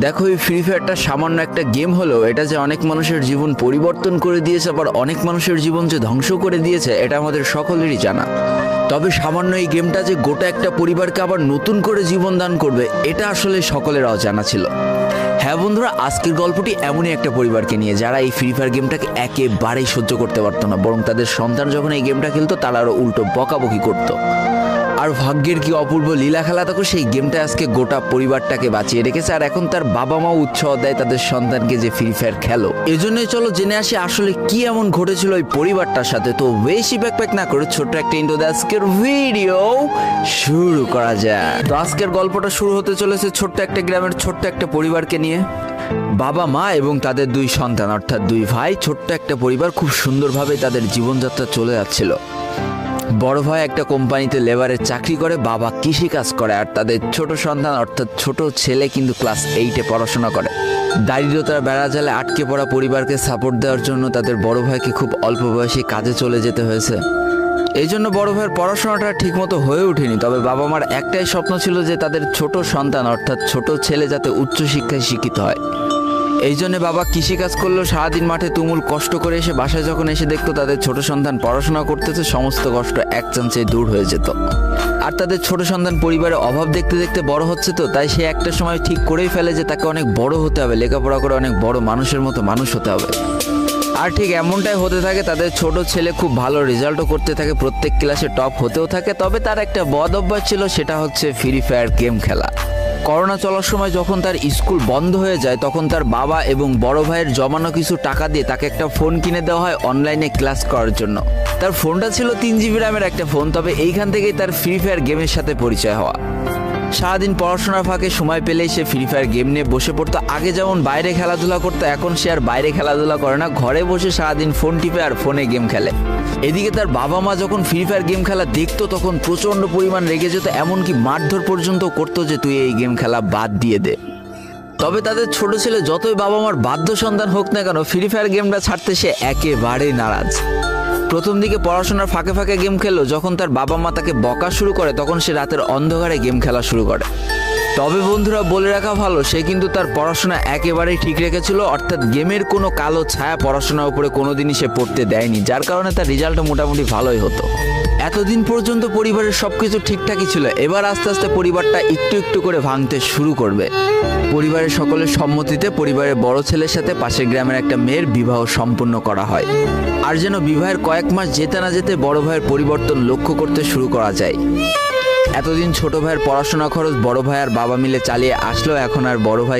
দেখো, এই ফ্রি ফায়ারটা সামান্য একটা গেম হলেও এটা যে অনেক মানুষের জীবন পরিবর্তন করে দিয়েছে, আবার অনেক মানুষের জীবন যে ধ্বংস করে দিয়েছে, এটা আমাদের সকলেরই জানা। তবে সামান্য এই গেমটা যে গোটা একটা পরিবারকে আবার নতুন করে জীবন দান করবে, এটা আসলে সকলের অজানা ছিল। হ্যাঁ বন্ধুরা, আজকের গল্পটি এমনই একটা পরিবারকে নিয়ে যারা এই ফ্রি ফায়ার গেমটাকে একেবারেই সহ্য করতে পারতো না, বরং তাদের সন্তান যখন এই গেমটা খেলতো তারা আরও উল্টো বকাবকি করতো। আর ভাগ্যের কি অপূর্ব লীলা খেলা, তখন সেই গেমটা আজকে গোটা পরিবারটাকে বাঁচিয়ে রেখেছে। আর এখন তার বাবা মাও উৎসাহ দেয় তাদের সন্তানকে যে ফ্রি ফায়ার খেলো। এজন্যই চলো জেনে আসি আসলে কি এমন ঘটেছিল ওই পরিবারটার সাথে। তো বেশি ব্যাকপ্যাক না করে ছোট্ট একটা ইন্ট্রো দিয়ে আজকের ভিডিও শুরু করা যায়। তো আজকের গল্পটা শুরু হতে চলেছে ছোট্ট একটা গ্রামের ছোট্ট একটা পরিবারকে নিয়ে। বাবা মা এবং তাদের দুই সন্তান অর্থাৎ দুই ভাই, ছোট্ট একটা পরিবার, খুব সুন্দরভাবে তাদের জীবনযাত্রা চলে যাচ্ছিল। বড় ভাই একটা কোম্পানিতে লেবারের চাকরি করে, বাবা কৃষিকাজ করে, আর তাদের ছোট সন্তান অর্থাৎ ছোট ছেলে কিন্তু ক্লাস 8-এ পড়াশোনা করে। দারিদ্রতার বেড়াজালে আটকে পড়া পরিবারকে সাপোর্ট দেওয়ার জন্য তাদের বড় ভাইকে খুব অল্প বয়সে কাজে চলে যেতে হয়েছে। এই জন্য বড় ভাইয়ের পড়াশোনাটা ঠিকমতো হয়ে ওঠেনি। তবে বাবা মার একটাই স্বপ্ন ছিল যে তাদের ছোট সন্তান অর্থাৎ ছোট ছেলে যাতে উচ্চশিক্ষায় শিক্ষিত হয়। এই জন্য বাবা কৃষিকাজ করলেও সারাদিন মাঠে তুমুল কষ্ট করে এসে বাসায় যখন এসে দেখতো তাদের ছোট সন্তান পড়াশোনা করতেছে, সমস্ত কষ্ট এক চান্সে দূর হয়ে যেত। আর তাদের ছোট সন্তান পরিবারের অভাব দেখতে দেখতে বড় হচ্ছে, তো তাই সে একটা সময় ঠিক করেই ফেলে যে তাকে অনেক বড় হতে হবে, লেখাপড়া করে অনেক বড় মানুষের মতো মানুষ হতে হবে। আর ঠিক এমনটাই হতে থাকে। তাদের ছোট ছেলে খুব ভালো রেজাল্টও করতে থাকে, প্রত্যেক ক্লাসে টপ হতেও থাকে। তবে তার একটা বদ অভ্যাস ছিল, সেটা হচ্ছে ফ্রি ফায়ার গেম খেলা। করোনা চলার সময় যখন তার স্কুল বন্ধ হয়ে যায়, তখন তার বাবা এবং বড় ভাইয়ের জমানো কিছু টাকা দিয়ে তাকে একটা ফোন কিনে দেওয়া হয় অনলাইনে ক্লাস করার জন্য। তার ফোনটা ছিল 3 GB র্যামের একটা ফোন। তবে এইখান থেকেই তার ফ্রি ফায়ার গেমের সাথে পরিচয় হওয়া। সারাদিন পড়াশোনার ফাঁকে সময় পেলেই সে ফ্রি ফায়ার গেম নিয়ে বসে পড়তো। আগে যেমন বাইরে খেলাধুলা করতো, এখন সে আর বাইরে খেলাধুলা করে না, ঘরে বসে সারাদিন ফোন টিপে আর ফোনে গেম খেলে। এদিকে তার বাবা মা যখন ফ্রি ফায়ার গেম খেলা দেখতো তখন প্রচণ্ড পরিমাণ রেগে যেত, এমনকি মারধর পর্যন্ত করতো যে তুই এই গেম খেলা বাদ দিয়ে দে। তবে তাদের ছোট ছেলে যতই বাবা মার বাধ্য সন্তান হোক না কেন, ফ্রি ফায়ার গেমটা ছাড়তে সে একেবারেই নারাজ। প্রথম দিকে পড়াশোনার ফাঁকে ফাঁকে গেম খেললো, যখন তার বাবা মা তাকে বকা শুরু করে তখন সে রাতের অন্ধকারে গেম খেলা শুরু করে। তবে বন্ধুরা বলে রাখা ভালো, সে কিন্তু তার পড়াশোনা একেবারেই ঠিক রেখেছিল, অর্থাৎ গেমের কোনো কালো ছায়া পড়াশোনার উপরে কোনোদিনই সে পড়তে দেয়নি, যার কারণে তার রেজাল্টও মোটামুটি ভালোই হতো। এতদিন পর্যন্ত পরিবারের সবকিছু ঠিকঠাকই ছিল, এবার আস্তে আস্তে পরিবারটা একটু একটু করে ভাঙতে শুরু করবে। পরিবারের সকলের সম্মতিতে পরিবারের বড় ছেলের সাথে পাশের গ্রামের একটা মেয়ের বিবাহ সম্পন্ন করা হয়। আর যেন বিবাহের কয়েক মাস যেতে না যেতে বড় ভাইয়ের পরিবর্তন লক্ষ্য করতে শুরু করা যায়। এতদিন ছোট ভাইয়ের পড়াশোনা খরচ বড় ভাই আর বাবা মিলে চালিয়ে আসলেও এখন আর বড় ভাই